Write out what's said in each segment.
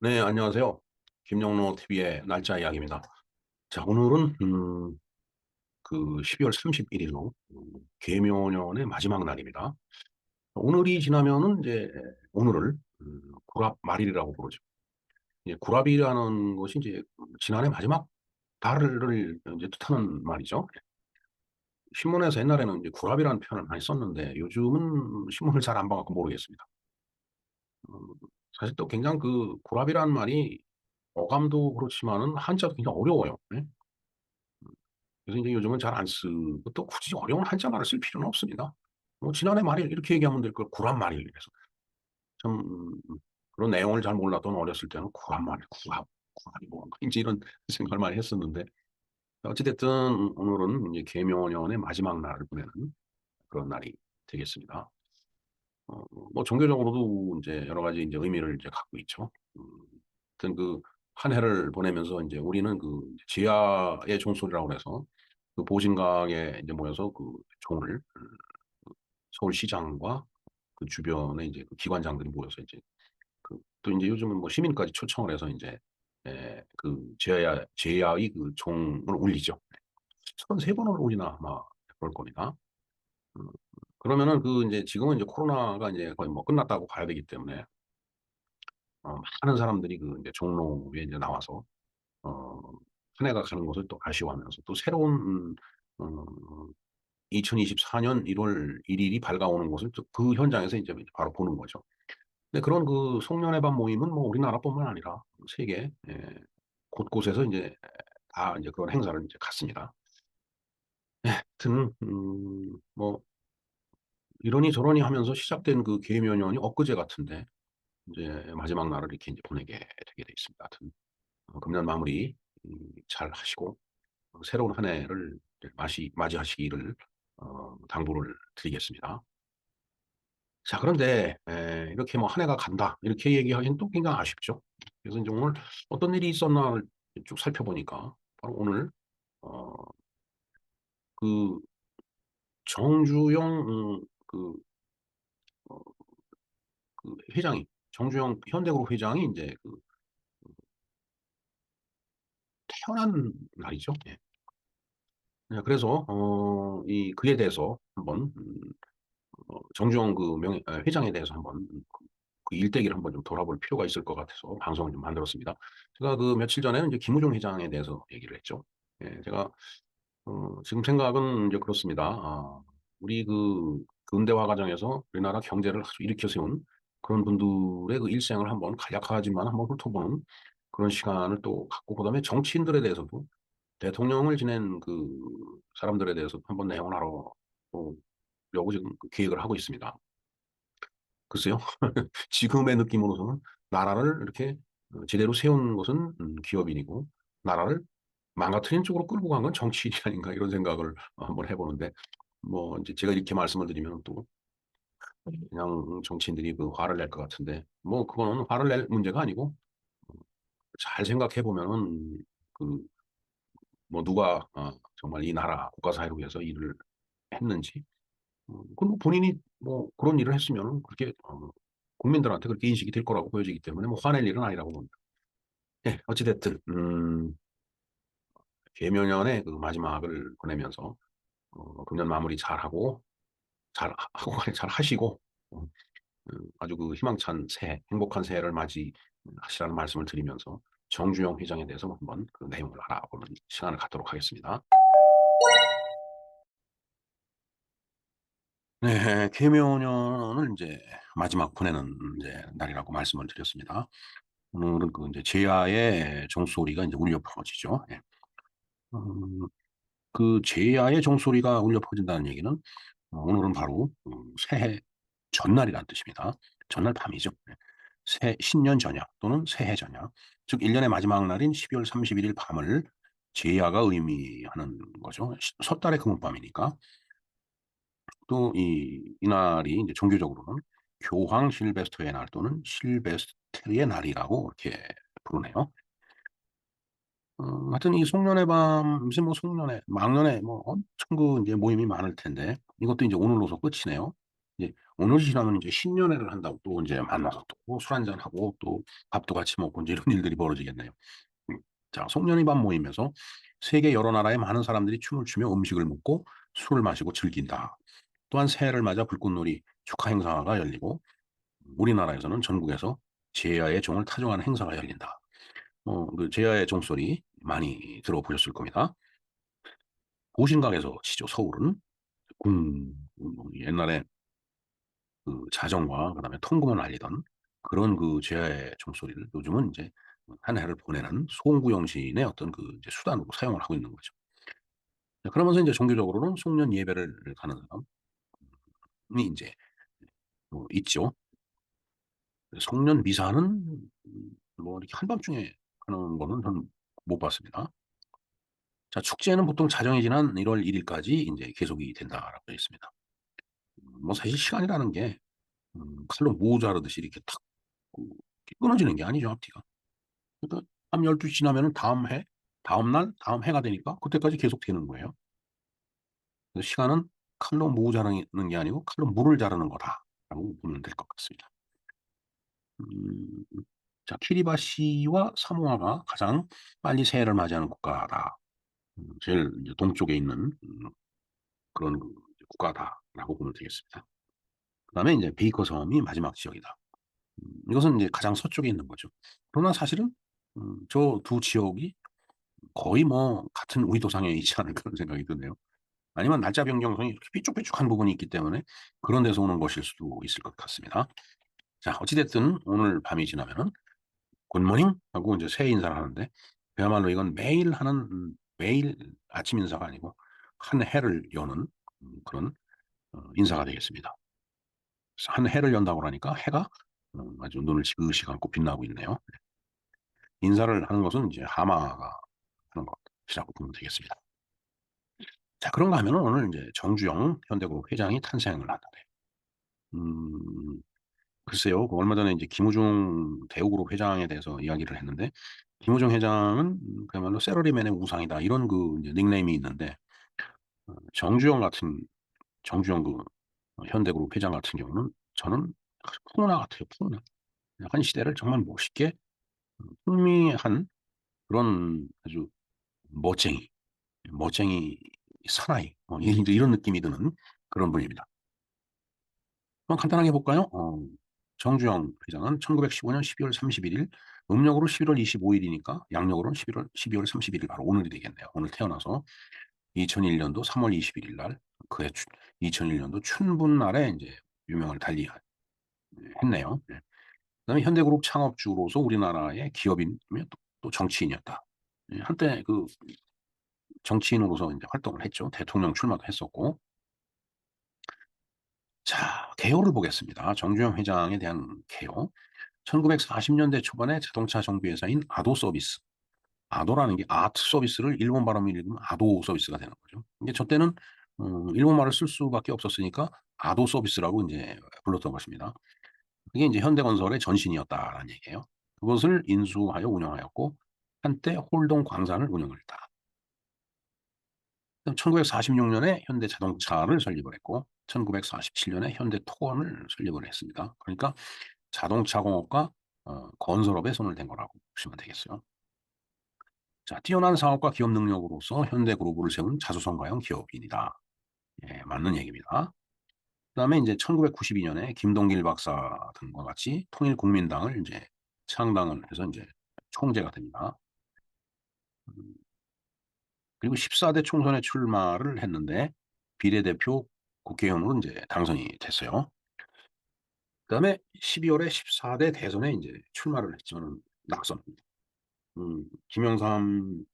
네, 안녕하세요. 김영로 TV의 날짜 이야기입니다. 자, 오늘은 그 12월 31일로 계묘년의 마지막 날입니다. 오늘이 지나면은 이제 오늘을 구랍 말일이라고 부르죠. 이제 구랍이라는 것이 이제 지난해 마지막 달을 이제 뜻하는 말이죠. 신문에서 옛날에는 이제 구랍이라는 표현을 많이 썼는데 요즘은 신문을 잘 안 봐갖고 모르겠습니다. 음, 사실 또 굉장히 그 구랍이라는 말이 어감도 그렇지만은 한자도 굉장히 어려워요. 네? 그래서 이제 요즘은 잘 안 쓰고 또 굳이 어려운 한자말을 쓸 필요는 없습니다. 뭐 지난해 말일 이렇게 얘기하면 될 걸 구란 말일 이래서 참 그런 내용을 잘 몰랐던 어렸을 때는 구란 말일 구랍이 뭐 이제 이런 생각을 많이 했었는데 어찌됐든 오늘은 이제 계묘년의 마지막 날을 보내는 그런 날이 되겠습니다. 어, 뭐 종교적으로도 이제 여러 가지 이제 의미를 이제 갖고 있죠. 하여튼 그 한 해를 보내면서 이제 우리는 그 지하의 종소리라고 해서 그 보신각에 이제 모여서 그 종을 서울시장과 그 주변에 이제 그 기관장들이 모여서 이제 그 또 이제 요즘은 뭐 시민까지 초청을 해서 이제 그 제야의 그 종을 울리죠. 33번을 울리나 아마 그럴 겁니다. 음, 그러면은 그 이제 지금은 이제 코로나가 이제 거의 뭐 끝났다고 봐야 되기 때문에 많은 사람들이 그 이제 종로에 이제 나와서 어, 한 해가 가는 것을 또 아쉬워하면서 또 새로운 어, 2024년 1월 1일이 밝아오는 것을 그 현장에서 이제 바로 보는 거죠. 근데 그런 그 송년회 반 모임은 뭐 우리나라뿐만 아니라 세계 곳곳에서 이제 다 이제 그런 행사를 이제 갖습니다. 하여튼 뭐 이러니 저러니 하면서 시작된 그 계묘년이 엊그제 같은데 이제 마지막 날을 이렇게 이제 보내게 되게 돼 있습니다. 하여튼 금년 마무리 잘 하시고 새로운 한 해를 맞이하시기를 당부를 드리겠습니다. 자, 그런데 이렇게 뭐 한 해가 간다 이렇게 얘기하기는 또 굉장히 아쉽죠. 그래서 이제 오늘 어떤 일이 있었나를 쭉 살펴보니까 바로 오늘 어, 그 정주영 그, 어, 그 회장이 정주영 현대그룹 회장이 이제 그 태어난 날이죠. 예. 네, 그래서 이 그에 대해서 한번 정주영 그 회장에 대해서 한번 그 일대기를 한번 좀 돌아볼 필요가 있을 것 같아서 방송을 좀 만들었습니다. 제가 그 며칠 전에는 이제 김우중 회장에 대해서 얘기를 했죠. 예, 제가 지금 생각은 이제 그렇습니다. 우리 그 근대화 과정에서 우리나라 경제를 아주 일으켜 세운 그런 분들의 그 일생을 한번 간략하지만 한번 훑어보는 그런 시간을 또 갖고 그다음에 정치인들에 대해서도 대통령을 지낸 그 사람들에 대해서 한번 내용을 알아보려고 지금 그 계획을 하고 있습니다. 글쎄요. 지금의 느낌으로서는 나라를 이렇게 제대로 세운 것은 기업인이고 나라를 망가뜨리는 쪽으로 끌고 간 건 정치인이 아닌가 이런 생각을 한번 해보는데 뭐 이제 제가 이렇게 말씀을 드리면 또 그냥 정치인들이 그 화를 낼 것 같은데 뭐 그거는 화를 낼 문제가 아니고 잘 생각해 보면은 그 뭐 누가 정말 이 나라 국가 사회를 위해서 일을 했는지 그럼 뭐 본인이 뭐 그런 일을 했으면 그렇게 국민들한테 그렇게 인식이 될 거라고 보여지기 때문에 뭐 화낼 일은 아니라고 봅니다. 예, 어찌됐든 계묘년의 그 마지막을 보내면서 금년 마무리 잘하고 잘 하고 잘 하시고 어, 아주 그 희망찬 새해, 행복한 새해를 맞이하시라는 말씀을 드리면서 정주영 회장에 대해서 한번 그 내용을 알아보는 시간을 갖도록 하겠습니다. 네, 계묘년을 이제 마지막 보내는 이제 날이라고 말씀을 드렸습니다. 오늘은 그 이제 제야의 종소리가 이제 울려 퍼지죠. 예. 음, 그 제야의 종소리가 울려 퍼진다는 얘기는 오늘은 바로 새해 전날이라는 뜻입니다. 전날 밤이죠. 예. 신년 전야 또는 새해 전야, 즉 1년의 마지막 날인 12월 31일 밤을 제야가 의미하는 거죠. 섣달의 금은밤이니까. 또 이날이 이제 종교적으로는 교황 실베스터의 날 또는 실베스테르의 날이라고 이렇게 부르네요. 하여튼 이 송년회 밤, 무슨 뭐 송년회, 망년회 뭐 엄청 그 이제 모임이 많을 텐데 이것도 이제 오늘로서 끝이네요. 이제 오늘이 지나면 이제 신년회를 한다고 또 이제 만나서 또 술 한잔하고 또 밥도 같이 먹고 이제 이런 일들이 벌어지겠네요. 음. 자, 송년회 반 모임에서 세계 여러 나라의 많은 사람들이 춤을 추며 음식을 먹고 술을 마시고 즐긴다. 또한 새해를 맞아 불꽃놀이 축하 행사가 열리고 우리나라에서는 전국에서 제야의 종을 타종하는 행사가 열린다. 그 제야의 종소리 많이 들어보셨을 겁니다. 고신각에서 치죠. 서울은 옛날에 그 자정과 그다음에 통금을 알리던 그런 그 제야의 종소리를 요즘은 이제 한 해를 보내는 송구영신의 어떤 그 이제 수단으로 사용을 하고 있는 거죠. 자, 그러면서 이제 종교적으로는 송년 예배를 가는 사람이 이제 있죠. 송년 미사는 뭐 이렇게 한밤중에 하는 거는 저는 못 봤습니다. 자, 축제는 보통 자정이 지난 1월 1일까지 이제 계속이 된다라고 되어 있습니다. 뭐 사실 시간이라는 게 칼로 모자르듯이 이렇게 탁 그 끊어지는 게 아니죠, 앞뒤가. 그러니까 밤 12시 지나면은 다음 해, 다음 날, 다음 해가 되니까 그때까지 계속 되는 거예요. 그래서 시간은 칼로 모자르는 게 아니고 칼로 물을 자르는 거다라고 보면 될 것 같습니다. 음, 자, 키리바시와 사모아가 가장 빨리 새해를 맞이하는 국가다. 제일 이제 동쪽에 있는 그런 그 국가다라고 보면 되겠습니다. 그다음에 이제 베이커 섬이 마지막 지역이다. 이것은 이제 가장 서쪽에 있는 거죠. 그러나 사실은 저 두 지역이 거의 뭐 같은 우리 도상에 있지 않을까 그런 생각이 드네요. 아니면 날짜 변경성이 이렇게 삐쭉삐쭉한 부분이 있기 때문에 그런 데서 오는 것일 수도 있을 것 같습니다. 자, 어찌 됐든 오늘 밤이 지나면은 굿모닝 하고 이제 새해 인사를 하는데 그야말로 이건 매일 하는 매일 아침 인사가 아니고 한 해를 여는 그런 인사가 되겠습니다. 그래서 한 해를 연다고 그러니까 해가 아주 눈을 지그시 감고 빛나고 있네요. 인사를 하는 것은 이제 하마가 하는 것이라고 보면 되겠습니다. 자, 그런가 하면은 오늘 이제 정주영 현대그룹 회장이 탄생을 한다네. 음, 글쎄요. 그 얼마 전에 이제 김우중 대우그룹 회장에 대해서 이야기를 했는데 김우중 회장은 그야말로 세러리맨의 우상이다. 이런 그 이제 닉네임이 있는데 정주영 같은 정주영 그 현대그룹 회장 같은 경우는 저는 아주 풍은아 같아요. 풍은아. 한 시대를 정말 멋있게 풍미한 그런 아주 멋쟁이, 멋쟁이 사나이 이제 이런 느낌이 드는 그런 분입니다. 그럼 간단하게 볼까요? 정주영 회장은 1915년 12월 31일, 음력으로 11월 25일이니까 양력으로는 12월 31일 바로 오늘이 되겠네요. 오늘 태어나서 2001년도 3월 21일 날 그해 2001년도 춘분날에 이제 유명을 했네요. 네. 그다음에 현대그룹 창업주로서 우리나라의 기업인이며 또 정치인이었다. 예, 한때 그 정치인으로서 이제 활동을 했죠. 대통령 출마도 했었고. 자, 개요를 보겠습니다. 정주영 회장에 대한 개요. 1940년대 초반에 자동차 정비회사인 아도 서비스. 아도라는 게 아트 서비스를 일본 발음을 읽으면 아도 서비스가 되는 거죠. 이게 저 때는 일본말을 쓸 수밖에 없었으니까 아도 서비스라고 이제 불렀던 것입니다. 그게 이제 현대건설의 전신이었다라는 얘기예요. 그것을 인수하여 운영하였고 한때 홀동 광산을 운영했다. 1946년에 현대자동차를 설립을 했고 1947년에 현대토건을 설립을 했습니다. 그러니까 자동차 공업과 건설업에 손을 댄 거라고 보시면 되겠어요. 자, 뛰어난 사업과 기업 능력으로서 현대그룹을 세운 자수성가형 기업인이다. 예, 맞는 얘기입니다. 그다음에 이제 1992년에 김동길 박사 등과 같이 통일국민당을 이제 창당을 해서 이제 총재가 됩니다. 음, 그리고 14대 총선에 출마를 했는데 비례대표 국회의원으로 이제 당선이 됐어요. 그다음에 12월에 14대 대선에 이제 출마를 했지만 낙선. 김영삼과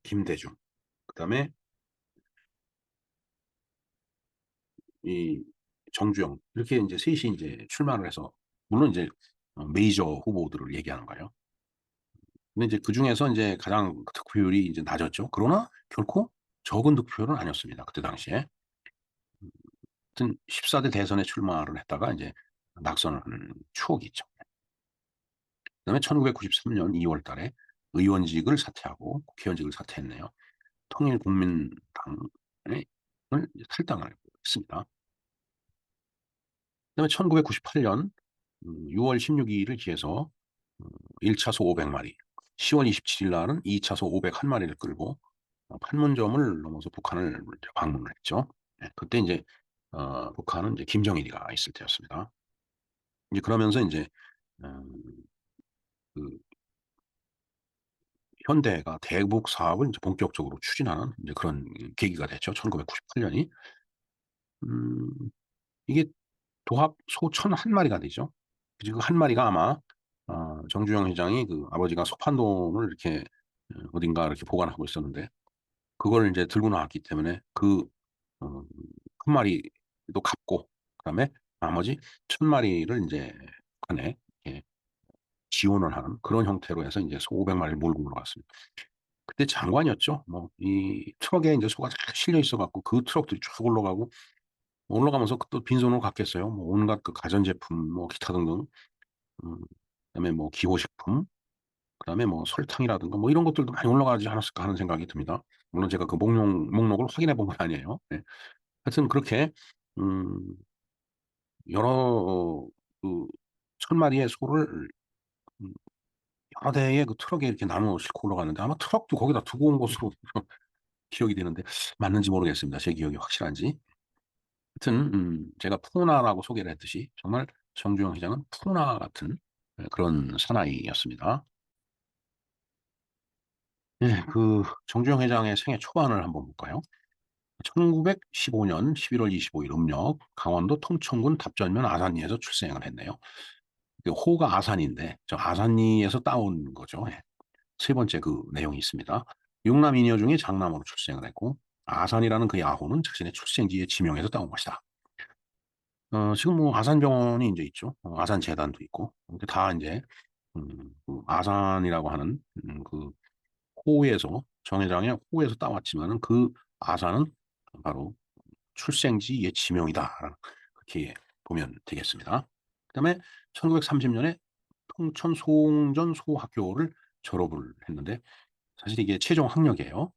김대중. 그다음에 이 정주영 이렇게 이제 셋이 이제 출마를 해서 물론 이제 메이저 후보들을 얘기하는 거예요. 근데 이제 그중에서 이제 가장 득표율이 이제 낮았죠. 그러나 결코 적은 득표율은 아니었습니다. 그때 당시에. 하여튼 14대 대선에 출마를 했다가 이제 낙선을 하는 추억이 있죠. 그다음에 1993년 2월 달에 의원직을 사퇴하고 국회의원직을 사퇴했네요. 통일국민당을 탈당을 했습니다. 그다음에 1998년 6월 16일을 기해서 1차소 500마리, 10월 27일 날은 2차소 501마리를 끌고 판문점을 넘어서 북한을 이제 방문을 했죠. 예, 그때 이제 북한은 이제 김정일이가 있을 때였습니다. 이제 그러면서 이제 음, 그 현대가 대북 사업을 이제 본격적으로 추진하는 이제 그런 계기가 됐죠. 1998년이. 음, 이게 도합 소 1,001마리가 되죠. 그 한 마리가 아마 정주영 회장이 그 아버지가 소판돈을 이렇게 어딘가 이렇게 보관하고 있었는데 그걸 이제 들고 나왔기 때문에 그 어, 한 마리도 갚고 그다음에 나머지 1,000마리를 이제 북한에 이렇게 지원을 하는 그런 형태로 해서 이제 소 500마리를 몰고 올라갔습니다. 그때 장관이었죠. 뭐 이 트럭에 이제 소가 잘 실려 있어 갖고 그 트럭들이 쭉 올라가고 올라가면서 또 빈손으로 갔겠어요. 뭐 온갖 그 가전제품 뭐 기타 등등 음 그다음에 뭐 기호식품 그다음에 뭐 설탕이라든가 뭐 이런 것들도 많이 올라가지 않았을까 하는 생각이 듭니다. 물론 제가 그 목록을 확인해 본 건 아니에요. 예. 하여튼 그렇게 음 여러 그 1,000마리의 소를 음 여러 대의 그 트럭에 이렇게 나눠 싣고 올라가는데 아마 트럭도 거기다 두고 온 것으로 기억이 되는데 맞는지 모르겠습니다. 제 기억이 확실한지. 하여튼 제가 푸나라고 소개를 했듯이 정말 정주영 회장은 푸나 같은 그런 사나이였습니다. 예, 그 정주영 회장의 생애 초반을 한번 볼까요? 1915년 11월 25일 음력 강원도 통천군 답전면 아산리에서 출생을 했네요. 그 호가 아산인데 저 아산리에서 따온 거죠. 예. 세 번째 그 내용이 있습니다. 육남 이녀 중에 장남으로 출생을 했고 아산이라는 그 야호는 자신의 출생지의 지명에서 따온 것이다. 지금 뭐 아산병원이 인제 있죠. 아산재단도 있고 이게 다 인제 그 아산이라고 하는 그 호에서 정 회장의 호에서 따왔지만은 그 아산은 바로 출생지 옛 지명이다라는 그렇게 보면 되겠습니다. 그다음에 1930 년에 통천 소옹전 소학교를 졸업을 했는데 사실 이게 최종 학력이에요.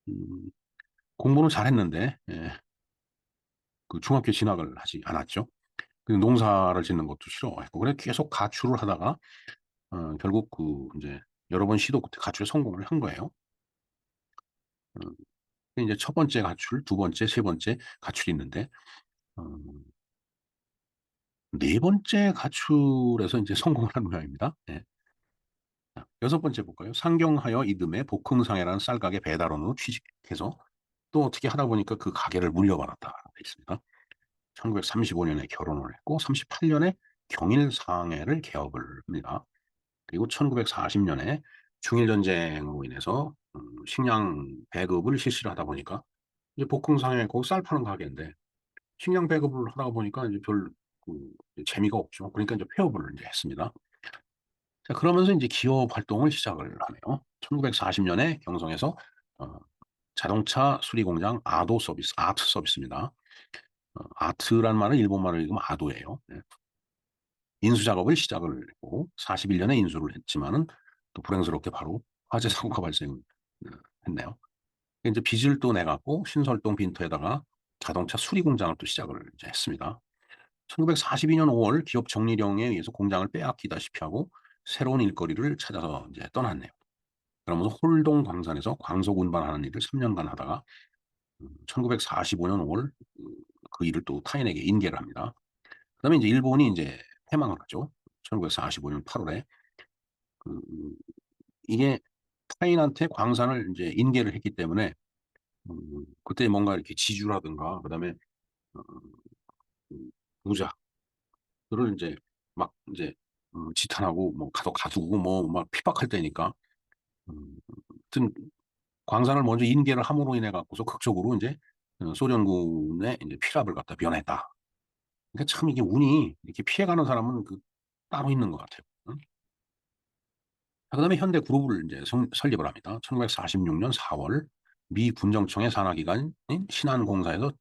음 공부는 잘했는데 예 그 중학교 진학을 하지 않았죠. 그 농사를 짓는 것도 싫어했고 그래 계속 가출을 하다가 결국 그 인제 여러 번 시도 끝에 가출에 성공을 한 거예요. 음 이제 첫 번째 가출, 두 번째, 세 번째 가출이 있는데 음 네 번째 가출에서 인제 성공을 한 모양입니다. 예. 자 여섯 번째 볼까요? 상경하여 이듬해 복흥상해라는 쌀가게 배달원으로 취직해서 또 어떻게 하다 보니까 그 가게를 물려받았다라고 돼 있습니다. 1935 년에 결혼을 했고 38 년에 경일상해를 개업을 합니다. 그리고 1940 년에 중일 전쟁으로 인해서 식량 배급을 실시를 하다 보니까 이제 복흥상해 거기 쌀 파는 가게인데 식량 배급을 하다 보니까 이제 별 그 재미가 없죠. 그러니까 이제 폐업을 인제 했습니다. 자 그러면서 인제 기업 활동을 시작을 하네요. 1940 년에 경성에서 어 자동차 수리 공장 아도 서비스 아트 서비스입니다. 아트란 말은 일본말로 읽으면 아도예요. 예. 인수 작업을 시작을 했고 41 년에 인수를 했지만은 또 불행스럽게 바로 화재 사고가 했네요. 이제 빚을 또 내 갖고 신설동 빈터에다가 자동차 수리 공장을 또 시작을 이제 했습니다. 1942년 5월 기업 정리령에 의해서 공장을 빼앗기다시피 하고 새로운 일거리를 찾아서 이제 떠났네요. 그러면서 홀동 광산에서 광석 운반하는 일을 3 년간 하다가 1945년 5월 그 일을 또 타인에게 인계를 합니다. 그다음에 인제 일본이 인제 패망을 하죠. 1945년 8 월에. 그 이게 타인한테 광산을 인제 인계를 했기 때문에 그때 뭔가 이렇게 지주라든가 그다음에 어 그 부자들을 인제 막 인제 지탄하고 뭐 가두고 뭐 막 핍박할 때니까 하여튼 광산을 먼저 인계를 함으로 인해 갖고서 극적으로 인제 소련군의 인제 피랍을 갖다 면했다. 그러니까 참 이게 운이 이렇게 피해가는 사람은 그 따로 있는 것 같아요. 그다음에 현대그룹을 인제 설립을 합니다. 1946년 4월 미 군정청의 산하기관인 신한공사에서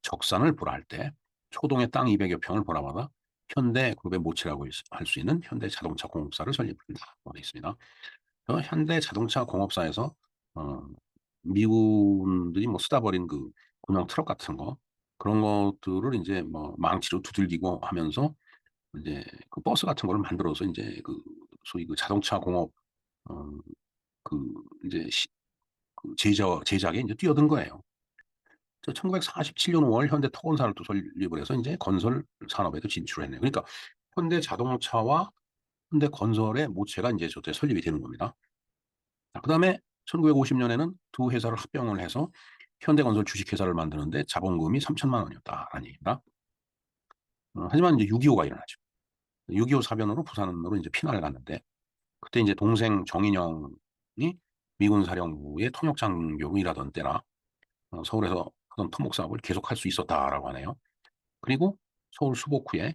적산을 불허할 때 초동의 땅 200여 평을 벌어받아 현대그룹의 모체라고 할 수 있는 현대자동차공업사를 설립한다고 되어 있습니다. 현대자동차공업사에서 어 미군들이 뭐 쓰다 버린 그 군용 트럭 같은 거 그런 것들을 이제 뭐 망치로 두들기고 하면서 이제 그 버스 같은 걸 만들어서 인제 그 소위 그 자동차 공업 어 그 인제 제작에 인제 뛰어든 거예요. 1947년 5월 현대 토건사를 또 설립을 해서 인제 건설 산업에도 진출을 했네요. 그러니까 현대 자동차와 현대 건설의 모체가 인제 저때 설립이 되는 겁니다. 자, 그다음에 1950 년에는 두 회사를 합병을 해서 현대건설 주식회사를 만드는데 자본금이 3천만 원이었다라는 얘기입니다. 하지만 인제 6.25가 일어나죠. 6.25 사변으로 부산으로 인제 피난을 갔는데 그때 인제 동생 정인영이 미군 사령부의 통역 장교로 일하던 때라 서울에서 하던 토목 사업을 계속할 수 있었다라고 하네요. 그리고 서울 수복후에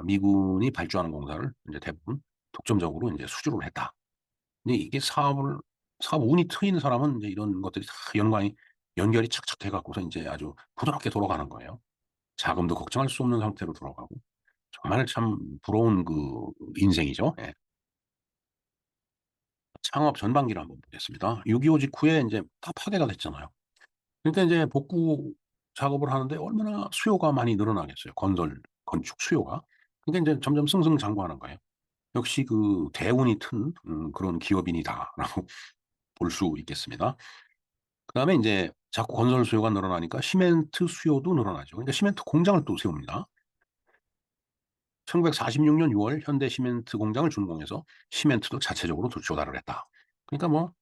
미군이 발주하는 공사를 인제 대부분 독점적으로 인제 수주를 했다. 근데 이게 사업 운이 트인 사람은 인제 이런 것들이 다 연결이 착착 돼 갖고서 인제 아주 부드럽게 돌아가는 거예요. 자금도 걱정할 수 없는 상태로 돌아가고 정말 참 부러운 그 인생이죠. 예. 창업 전반기를 한번 보겠습니다. 6.25 직후에 인제 다 파괴가 됐잖아요. 그러니까 인제 복구 작업을 하는데 얼마나 수요가 많이 늘어나겠어요, 건축 수요가. 그러니까 인제 점점 승승장구하는 거예요. '역시 그 대운이 튼 그런 기업인이다.'라고 볼 수 있겠습니다. 그다음에 인제 자꾸 건설 수요가 늘어나니까 시멘트 수요도 늘어나죠. 그러니까 시멘트 공장을 또 세웁니다. 1946년 6월 현대 시멘트 공장을 준공해서 시멘트도 자체적으로 조달을 했다. 그러니까 뭐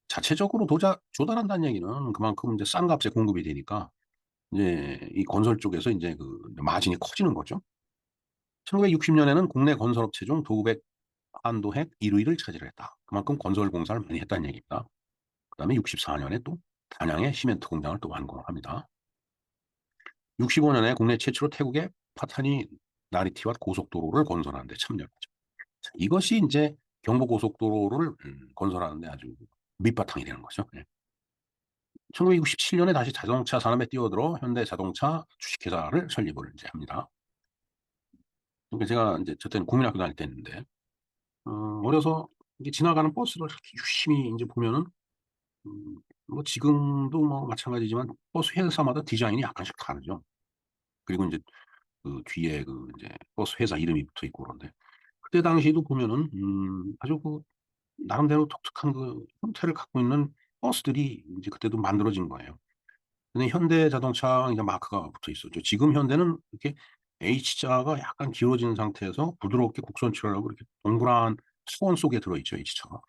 자체적으로 조달한다는 얘기는 그만큼 인제 싼 값에 공급이 되니까 이제 이 건설 쪽에서 인제 그 마진이 커지는 거죠. 1960 년에는 국내 건설업체 중 도백, 한도핵 1 위를 차지를 했다. 그만큼 건설 공사를 많이 했다는 얘기입니다. 그다음에 64 년에 또 단양에 시멘트 공장을 또 완공을 합니다. 65 년에 국내 최초로 태국의 파타니 나리티와 고속도로를 건설하는 데 참여를 하죠. 자, 이것이 인제 경부고속도로를 건설하는 데 아주 밑바탕이 되는 거죠. 예. 1967 년에 다시 자동차 산업에 뛰어들어 현대자동차 주식회사를 설립을 인제 합니다. 그러니까 제가 인제 저 때는 국민학교 다닐 때였는데 어 어려서 이게 지나가는 버스를 이렇게 유심히 인제 보면은 뭐 지금도 뭐 마찬가지지만 버스 회사마다 디자인이 약간씩 다르죠. 그리고 인제 그 뒤에 그 인제 버스 회사 이름이 붙어 있고 그런데 그때 당시에도 보면은 아주 그 나름대로 독특한 그 형태를 갖고 있는 버스들이 인제 그때도 만들어진 거예요. 근데 현대자동차 이제 마크가 붙어 있었죠. 지금 현대는 이렇게 H자가 약간 기울어진 상태에서 부드럽게 곡선 칠하려고 이렇게 동그란 수건 속에 들어 있죠, H자가.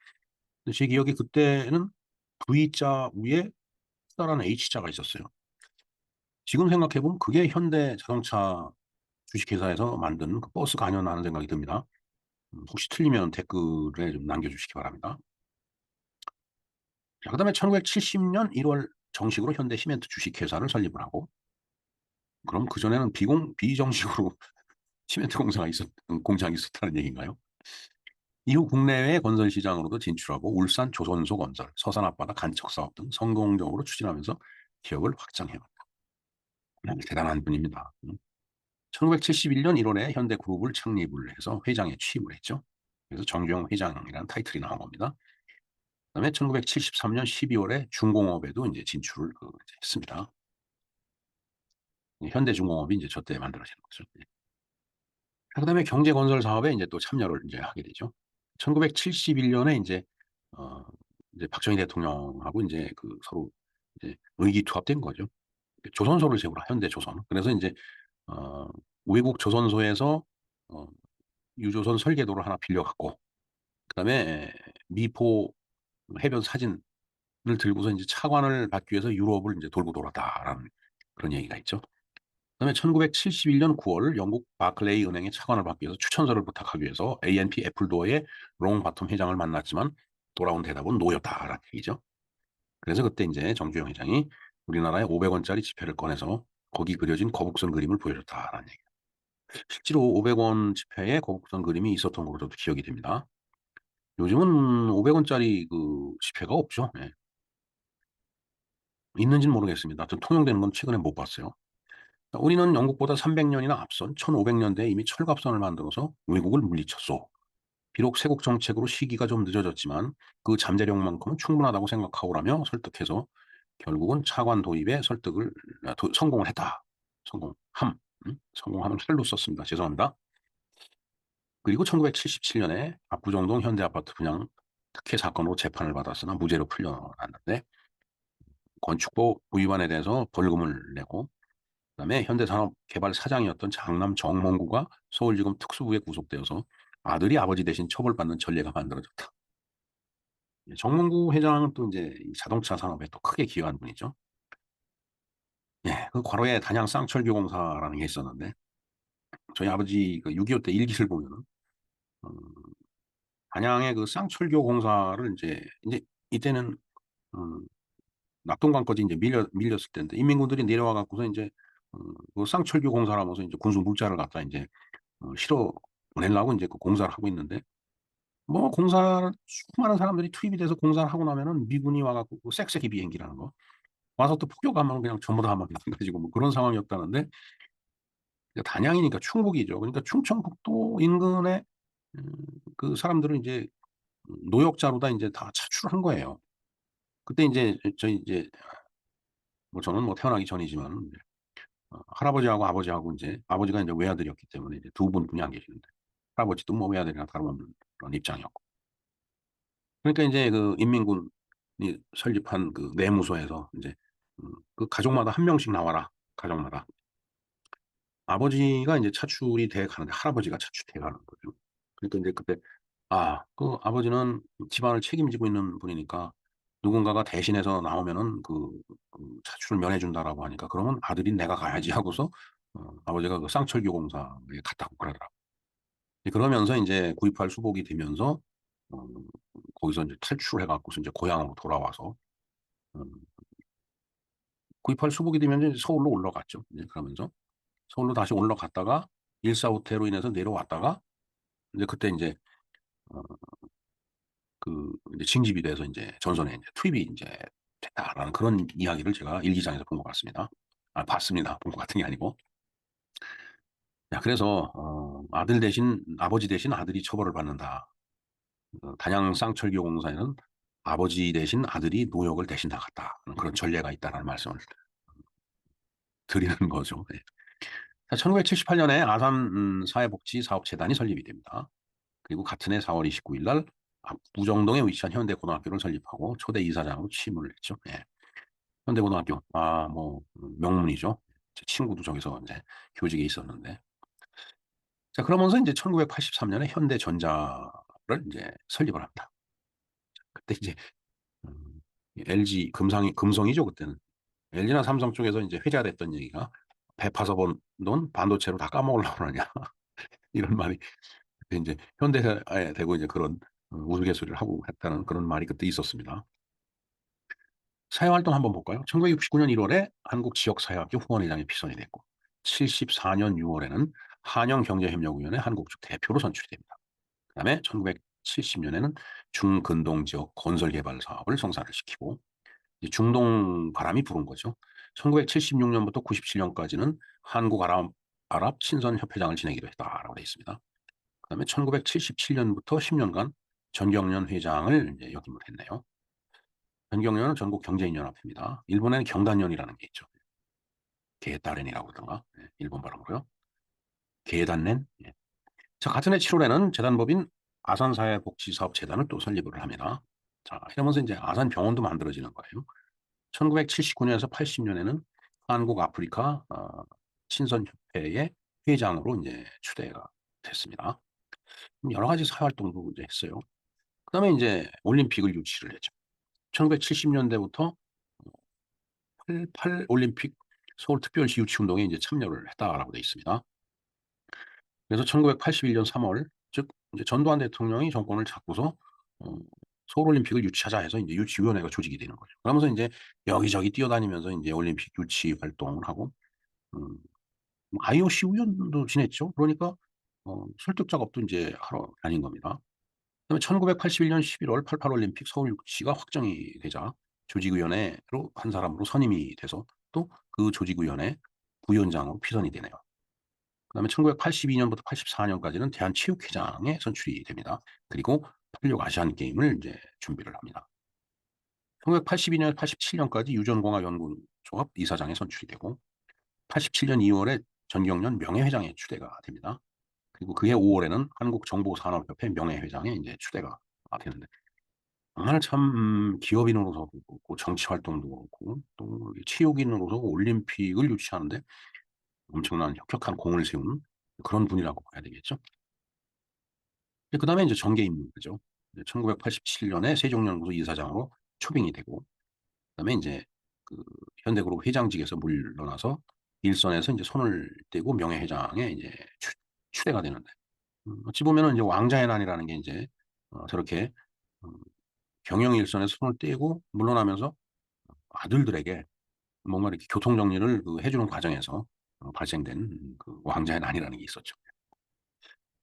근데 제 기억에 그때는 V자 위에 커다란 H자가 있었어요. 지금 생각해 보면 그게 현대자동차 주식회사에서 만든 그 버스가 아니었나 하는 생각이 듭니다. 혹시 틀리면 댓글에 좀 남겨 주시기 바랍니다. 자, 그다음에 1970년 1월 정식으로 현대시멘트 주식회사를 설립을 하고 그럼 그전에는 비정식으로 시멘트 공장이 있었다는 얘기인가요? 이후 국내외 건설 시장으로도 진출하고 울산 조선소 건설, 서산 앞바다 간척 사업 등 성공적으로 추진하면서 기업을 확장해 왔다. 대단한 분입니다. 1971년 1 월에 현대그룹을 창립을 해서 회장에 취임을 했죠. 그래서 정주영 회장이라는 타이틀이 나온 겁니다. 그다음에 1973년 12 월에 중공업에도 인제 진출을 이제 했습니다. 현대중공업이 인제 저때 만들어지는 거죠. 예. 그다음에 경제건설 사업에 인제 또 참여를 인제 하게 되죠. 1971 년에 인제 어 이제 박정희 대통령하고 인제 그 서로 이제 의기투합된 거죠. 그 조선소를 세우라, 현대조선. 그래서 인제 어 외국 조선소에서 어 유조선 설계도를 하나 빌려 갖고 그다음에 미포 해변 사진을 들고서 인제 차관을 받기 위해서 유럽을 인제 돌고 돌았다라는 그런 얘기가 있죠. 그다음에 1971년 9월 영국 바클레이 은행의 차관을 받기 위해서 추천서를 부탁하기 위해서 A&P 애플도어의 롱 바텀 회장을 만났지만 돌아온 대답은 "노였다."라는 얘기죠. 그래서 그때 인제 정주영 회장이 우리나라의 500 원짜리 지폐를 꺼내서 거기 그려진 거북선 그림을 보여줬다라는 얘기예요. 실제로 500원 지폐에 거북선 그림이 있었던 걸로 저도 기억이 됩니다. 요즘은 500 원짜리 그 지폐가 없죠. 예. 있는지는 모르겠습니다. 저 통용되는 건 최근에 못 봤어요. 우리는 영국보다 300 년이나 앞선 1500 년대에 이미 철갑선을 만들어서 외국을 물리쳤소. 비록 세국 정책으로 시기가 좀 늦어졌지만 그 잠재력만큼은 충분하다고 생각하오라며 설득해서 결국은 차관 도입에 설득을 성공을 했다. 성공함. 성공함을 할로 썼습니다. 죄송합니다. 그리고 1977년에 압구정동 현대아파트 분양 특혜 사건으로 재판을 받았으나 무죄로 풀려났는데 건축법 위반에 대해서 벌금을 내고 그다음에 현대산업개발 사장이었던 장남 정몽구가 서울지검 특수부에 구속되어서 아들이 아버지 대신 처벌받는 전례가 만들어졌다. 정몽구 회장은 또 이제 자동차 산업에 또 크게 기여한 분이죠. 예, 그 과로에 단양 쌍철교공사라는 게 있었는데 저희 아버지 그 6.25 때 일기를 보면은 어, 단양의 그 쌍철교공사를 이제 이때는 음, 낙동강까지 이제 밀렸을 때인데 인민군들이 내려와 갖고서 이제 그 쌍철교공사라면서 이제 군수 물자를 갖다 이제 실어 보내려고 이제 그 공사를 하고 있는데 뭐 공사 수많은 사람들이 투입이 돼서 공사를 하고 나면은 미군이 와갖고 그 색색이 비행기라는 거 와서 또 폭격하면 그냥 전부 다 막 망가지고 뭐 그런 상황이었다는데 단양이니까 충북이죠. 그러니까 충청북도 인근에 음, 그 사람들은 이제 노역자로다 이제 다 차출한 거예요. 그때 이제 저희 이제 뭐 저는 뭐 태어나기 전이지만 할아버지하고 아버지하고 이제 아버지가 이제 외아들이었기 때문에 이제 두 분뿐이 안 계시는데 할아버지도 뭐 외아들이랑 다름없는 그런 입장이었고 그러니까 이제 그 인민군이 설립한 그 내무소에서 이제 그 가족마다 한 명씩 나와라 가족마다 아버지가 이제 차출이 돼 가는데 할아버지가 차출돼 가는 거죠. 그러니까 이제 그때 그 아버지는 집안을 책임지고 있는 분이니까 누군가가 대신해서 나오면은 그 차출을 면해준다라고 하니까 그러면 아들이 내가 가야지 하고서 아버지가 그 쌍철교 공사에 갔다고 그러더라고. 그러면서 이제 9.28 수복이 되면서 어, 거기서 이제 탈출해갖고서 이제 고향으로 돌아와서 음, 9.28 수복이 되면 이제 서울로 올라갔죠. 이제 그러면서 서울로 다시 올라갔다가 일사후퇴로 인해서 내려왔다가 이제 그때 이제 어, 그 이제 징집이 돼서 이제 전선에 이제 투입이 이제 됐다라는 그런 이야기를 제가 일기장에서 본 것 같습니다. 봤습니다. 본 것 같은 게 아니고. 야, 그래서 아들 대신 아버지 대신 아들이 처벌을 받는다. 단양 쌍철교 공사에는 아버지 대신 아들이 노역을 대신 나갔다. 그런 전례가 있다는 말씀을 드리는 거죠. 네. 1978년에 아산 사회복지사업재단이 설립이 됩니다. 그리고 같은 해 4월 29일 날 압구정동에 위치한 현대고등학교를 설립하고 초대 이사장으로 취임을 했죠. 예. 현대고등학교, 뭐 명문이죠. 제 친구도 저기서 이제 교직에 있었는데. 자, 그러면서 이제 1983년에 현대전자를 이제 설립을 합니다. 그때 이제 음, LG 금성이죠 그때는. LG나 삼성 쪽에서 이제 회자가 됐던 얘기가 배 파서 번 돈 반도체로 다 까먹으려고 그러냐 이런 말이 그때 이제 현대에 대고 이제 그런 우스갯소리를 하고 했다는 그런 말이 그때 있었습니다. 사회활동 한번 볼까요? 1969년 1월에 한국지역사회학교 후원회장에 피선이 됐고 74년 6월에는 한영경제협력위원회 한국 측 대표로 선출이 됩니다. 그 다음에 1970년에는 중근동 지역 건설개발 사업을 성사를 시키고 중동 바람이 부은 거죠. 1976년부터 97년까지는 한국 아랍 친선협회장을 지내기로 했다라고 되어 있습니다. 그다음에 1977년부터 10년간 전경련 회장을 이제 역임을 했네요. 전경련은 전국 경제인연합회입니다. 일본에는 경단련이라는 게 있죠. 게다렌이라고 그러던가 일본 발음으로요. 게단렌. 예. 자, 같은 해 7월에는 재단법인 아산사회복지사업재단을 또 설립을 합니다. 자, 이러면서 이제 아산병원도 만들어지는 거예요. 1979년에서 80년에는 한국 아프리카 친선협회의 회장으로 이제 추대가 됐습니다. 여러 가지 사활동도 이제 했어요. 그다음에 이제 올림픽을 유치를 했죠. 1970년대부터 88 올림픽 서울특별시 유치운동에 이제 참여를 했다라고 되어 있습니다. 그래서 1981년 3월, 즉 이제 전두환 대통령이 정권을 잡고서 어, 서울올림픽을 유치하자 해서 이제 유치위원회가 조직이 되는 거죠. 그러면서 이제 여기저기 뛰어다니면서 이제 올림픽 유치 활동을 하고 음, IOC 위원도 지냈죠. 그러니까 설득 작업도 이제 하러 다닌 겁니다. 그다음에 1981년 11월 88 올림픽 서울 유치가 확정이 되자 조직위원회로 한 사람으로 선임이 돼서 또 그 조직위원회 부위원장으로 피선이 되네요. 그다음에 1982년부터 84년까지는 대한체육회장에 선출이 됩니다. 그리고 86 아시안 게임을 이제 준비를 합니다. 1982년, 87년까지 유전공학연구조합 이사장에 선출이 되고 87년 2월에 전경련 명예회장에 추대가 됩니다. 그리고 그해 5월에는 한국정보산업협회 명예회장에 이제 추대가 되는데 정말 참 기업인으로서 그렇고 정치 활동도 그렇고 또 체육인으로서 올림픽을 유치하는데 엄청난 혁혁한 공을 세운 그런 분이라고 봐야 되겠죠. 그다음에 이제 정계 입문이죠. 1987년에 세종연구소 이사장으로 초빙이 되고 그다음에 이제 그 현대그룹 회장직에서 물러나서 일선에서 이제 손을 떼고 명예회장에 이제 추대가 되는데 어찌 보면은 이제 왕자의 난이라는 게 이제 저렇게 어, 경영 일선에서 손을 떼고 물러나면서 아들들에게 뭔가 이렇게 교통 정리를 그 해주는 과정에서 발생된 그 왕자의 난이라는 게 있었죠.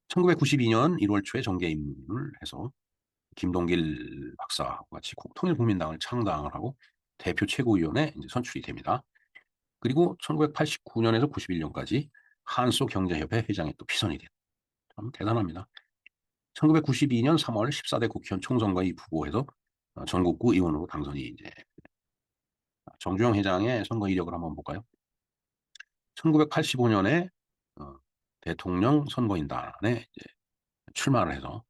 1992년 1월 초에 정계 입문을 해서 김동길 박사와 같이 통일국민당을 창당을 하고 대표 최고위원에 이제 선출이 됩니다. 그리고 1989년에서 91년까지 한소경제협회 회장에 또 피선이 돼요. 참 대단합니다. 1992년 3월 14대 국회의원 총선과 입후보해서 전국구 의원으로 당선이 이제 정주영 회장의 선거 이력을 한번 볼까요? 1985년에 대통령 선거인단에 이제 출마를 해서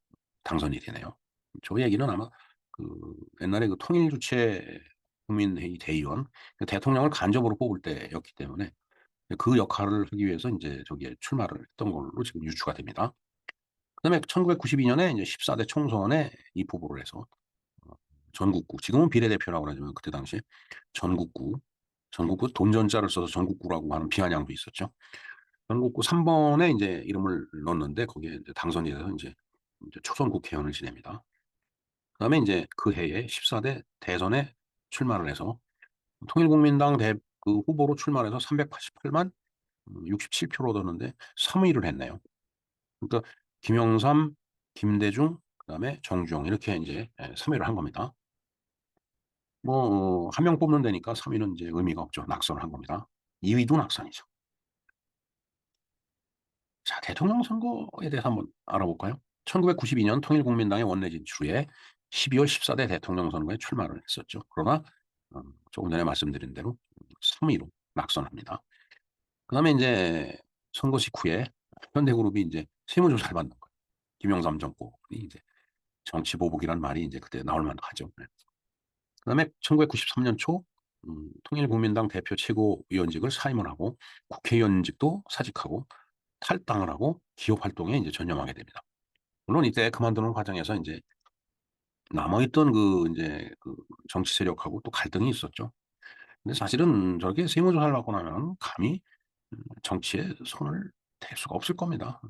당선이 되네요. 저 얘기는 아마 그 옛날에 그 통일주체 국민회의 대의원 그 대통령을 간접으로 뽑을 때였기 때문에 그 역할을 하기 위해서 이제 저기에 출마를 했던 걸로 지금 유추가 됩니다. 그다음에 1992년에 이제 14대 총선에 입후보를 해서 전국구 지금은 비례대표라고 하지만 그때 당시에 전국구 돈전자를 써서 전국구라고 하는 비아냥도 있었죠. 전국구 3번에 이제 이름을 넣었는데 거기에 이제 당선이 돼서 이제 초선 국회의원을 지냅니다. 그다음에 이제 그 해에 14대 대선에 출마를 해서 통일국민당 그 후보로 출마해서 388만 67표를 얻었는데 3위를 했네요. 그러니까 김영삼, 김대중, 그다음에 정주영 이렇게 이제 3위를 한 겁니다. 뭐 한 명 뽑는 데니까 3위는 이제 의미가 없죠. 낙선을 한 겁니다. 2위도 낙선이죠. 자, 대통령 선거에 대해서 한번 알아볼까요? 1992년 통일국민당의 원내 진출 후에 12월 14대 대통령 선거에 출마를 했었죠. 그러나 조금 전에 말씀드린 대로 3위로 낙선합니다. 그다음에 이제 선거 직후에 현대그룹이 이제 세무조사를 받는 거예요. 김영삼 정권이 이제 정치 보복이란 말이 이제 그때 나올 만하죠. 네. 그다음에 1993년 초 통일국민당 대표 최고위원직을 사임을 하고 국회의원직도 사직하고 탈당을 하고 기업 활동에 이제 전념하게 됩니다. 물론 이때 그만두는 과정에서 이제 남아있던 그 이제 그 정치 세력하고 또 갈등이 있었죠. 근데 사실은 저렇게 세무조사를 받고 나면 감히 정치에 손을 댈 수가 없을 겁니다.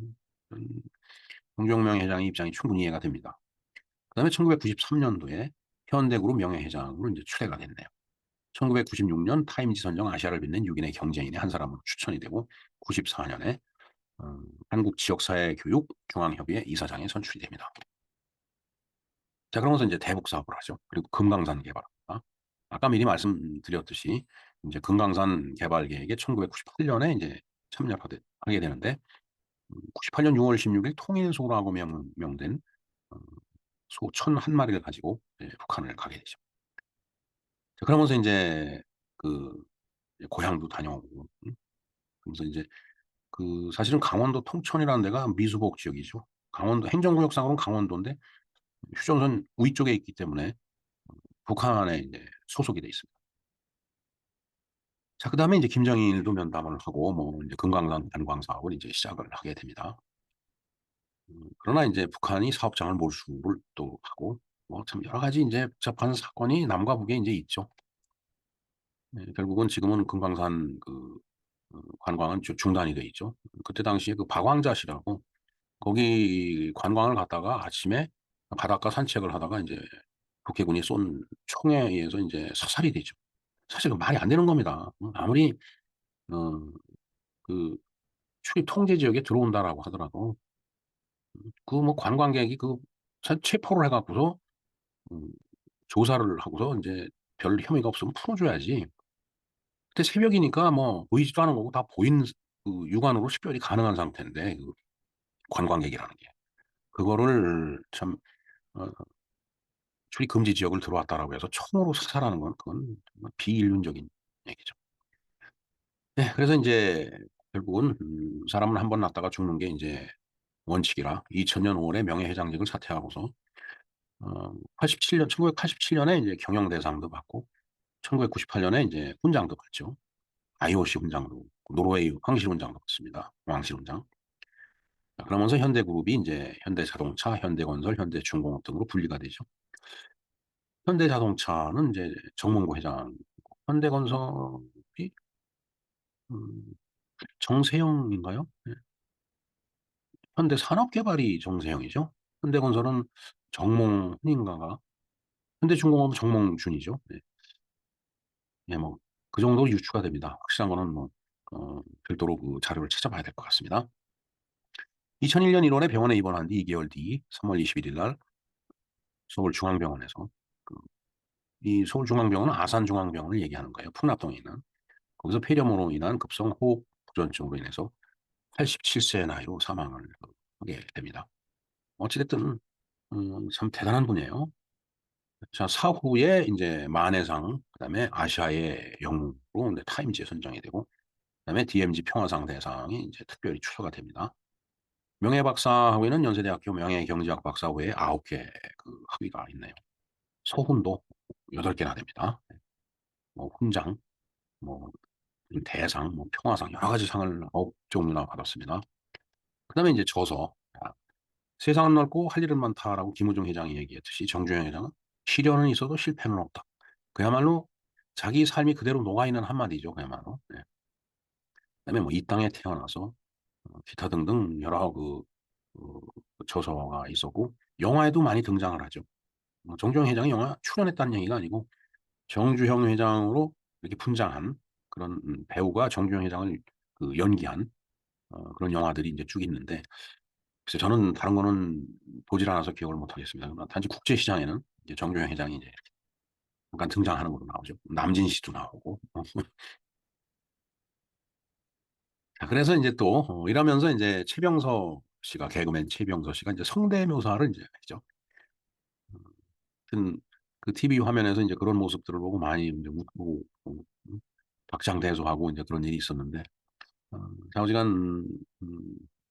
홍정명 회장의 입장이 충분히 이해가 됩니다. 그다음에 1993년도에 현대그룹 명예회장으로 이제 추대가 됐네요. 1996년 타임지 선정 아시아를 빛낸 6인의 경제인의 한 사람으로 추천이 되고 94년에 한국 지역사회 교육 중앙협의회 이사장에 선출이 됩니다. 자, 그러면서 이제 대북 사업을 하죠. 그리고 금강산 개발합니다. 아까 미리 말씀드렸듯이 이제 금강산 개발 계획에 1998년에 이제 참여를 하게 되는데 98년 6월 16일 통일소라고 명된 소 1,001마리를 가지고 북한을 가게 되죠. 자, 그러면서 이제 그 고향도 다녀오고 그러면서 이제 그 사실은 강원도 통천이라는 데가 미수복 지역이죠. 강원도 행정구역상으로는 강원도인데 휴전선 우위 쪽에 있기 때문에 북한에 이제 소속이 돼 있습니다. 자, 그다음에 이제 김정일도 면담을 하고 뭐 이제 금강산 관광 사업을 이제 시작을 하게 됩니다. 그러나 이제 북한이 사업장을 몰수를 또 하고 뭐 참 여러 가지 이제 복잡한 사건이 남과 북에 이제 있죠. 네, 결국은 지금은 금강산 그 관광은 중단이 돼 있죠. 그때 당시에 그 박왕자시라고 거기 관광을 갔다가 아침에 바닷가 산책을 하다가 이제 북해군이 쏜 총에 의해서 이제 사살이 되죠. 사실 그 말이 안 되는 겁니다. 아무리 어, 그 출입 통제 지역에 들어온다라고 하더라도 그 뭐 관광객이 그 체포를 해갖고서 음, 조사를 하고서 이제 별 혐의가 없으면 풀어줘야지. 그때 새벽이니까 뭐 보이지도 않은 거고 다 보이는 그 육안으로 식별이 가능한 상태인데 그 관광객이라는 게 그거를 참 어, 출입 금지 지역을 들어왔다라고 해서 총으로 사살하는 건 그건 정말 비인륜적인 얘기죠. 네, 그래서 이제 결국은 사람은 한 번 낳다가 죽는 게 이제 원칙이라 2000년 5월에 명예회장직을 사퇴하고서 87년 1987년에 이제 경영대상도 받고 1998년에 이제 훈장도 받죠. IOC 훈장도 노르웨이 황실 훈장도 받습니다. 왕실 훈장. 그러면서 현대그룹이 이제 현대자동차, 현대건설, 현대중공업 등으로 분리가 되죠. 현대자동차는 이제 정몽구 회장, 현대건설이 음, 정세영인가요? 네. 현대산업개발이 정세영이죠. 현대건설은 정몽훈인가가, 현대중공업은 정몽준이죠. 네. 예, 뭐, 그 정도로 유추가 됩니다. 확실한 거는 뭐, 별도로 그 자료를 찾아봐야 될 것 같습니다. 2001년 1월에 병원에 입원한 뒤 2개월 뒤 3월 21일 날 서울중앙병원에서 그, 이 서울중앙병원은 아산중앙병원을 얘기하는 거예요. 풍납동에 있는. 거기서 폐렴으로 인한 급성 호흡 부전증으로 인해서 87세의 나이로 사망을 하게 됩니다. 어찌됐든 참 대단한 분이에요. 자, 사후에 이제 만해상, 그다음에 아시아의 영웅으로 이제 타임지에 선정이 되고, 그다음에 DMZ 평화상 대상이 이제 특별히 추서가 됩니다. 명예박사학위는 연세대학교 명예경제학 박사후에 9개 그 학위가 있네요. 서훈도 8개나 됩니다. 뭐 훈장, 뭐 대상, 뭐 평화상 여러 가지 상을 9종류나 받았습니다. 그다음에 이제 저서 세상은 넓고 할 일은 많다라고 김우중 회장이 얘기했듯이 정주영 회장은 시련은 있어도 실패는 없다. 그야말로 자기 삶이 그대로 녹아있는 한마디죠. 그야말로. 네. 그다음에 뭐 이 땅에 태어나서 기타 등등 여러 저서가 있었고 영화에도 많이 등장을 하죠. 정주영 회장이 영화 출연했다는 얘기가 아니고 정주영 회장으로 이렇게 분장한 그런 배우가 정주영 회장을 그 연기한 그런 영화들이 이제 쭉 있는데 그래서 저는 다른 거는 보질 않아서 기억을 못 하겠습니다. 그러나 단지 국제시장에는 이제 정주영 회장이 이제 잠깐 등장하는 걸로 나오죠. 남진 씨도 나오고. 자, 그래서 이제 또 이러면서 이제 최병서 씨가 개그맨 최병서 씨가 이제 성대묘사를 이제 했죠. 하여튼 그 TV 화면에서 이제 그런 모습들을 보고 많이 이제 웃고 박장대소하고 이제 그런 일이 있었는데 좌우지간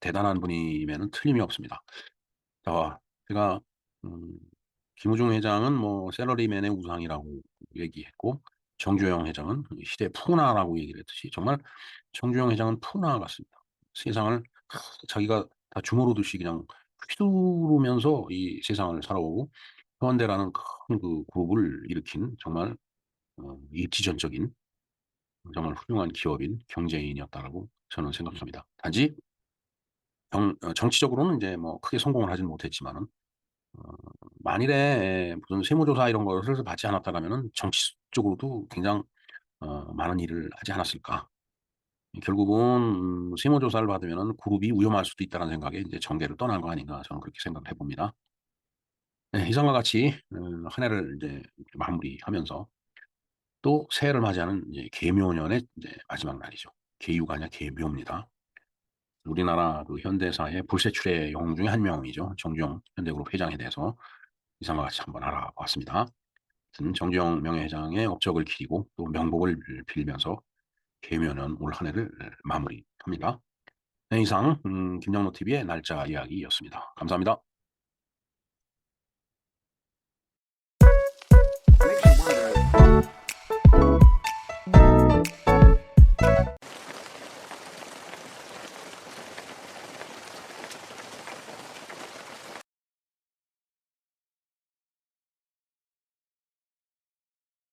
대단한 분이면은 틀림이 없습니다. 제가 음, 김우중 회장은 뭐 샐러리맨의 우상이라고 얘기했고 정주영 회장은 시대 푸나라고 얘기를 했듯이 정말 정주영 회장은 푸나 같습니다. 세상을 자기가 다 주머루듯이 그냥 휘두르면서 이 세상을 살아오고 현대라는 큰 그 그룹을 일으킨 정말 입지전적인 정말 훌륭한 기업인 경제인이었다라고 저는 생각합니다. 단지 정치적으로는 이제 뭐 크게 성공을 하진 못했지만은 어, 만일에 무슨 세무조사 이런 것을 받지 않았다라면은 정치적으로도 굉장히 많은 일을 하지 않았을까. 결국은 세무조사를 받으면은 그룹이 위험할 수도 있다는 생각에 이제 정계를 떠난 거 아닌가 저는 그렇게 생각해 봅니다. 네, 이상과 같이 한 해를 이제 마무리하면서 또 새해를 맞이하는 이제 계묘년의 이제 마지막 날이죠. 계유가 아니라 계묘입니다. 우리나라 그 현대사의 불세출의 영웅 중에 한 명이죠. 정주영 현대그룹 회장에 대해서 이상과 같이 한번 알아보았습니다. 정주영 명예회장의 업적을 기리고 또 명복을 빌면서 계묘년 올 한 해를 마무리합니다. 네, 이상 김영로 TV의 날짜 이야기였습니다. 감사합니다.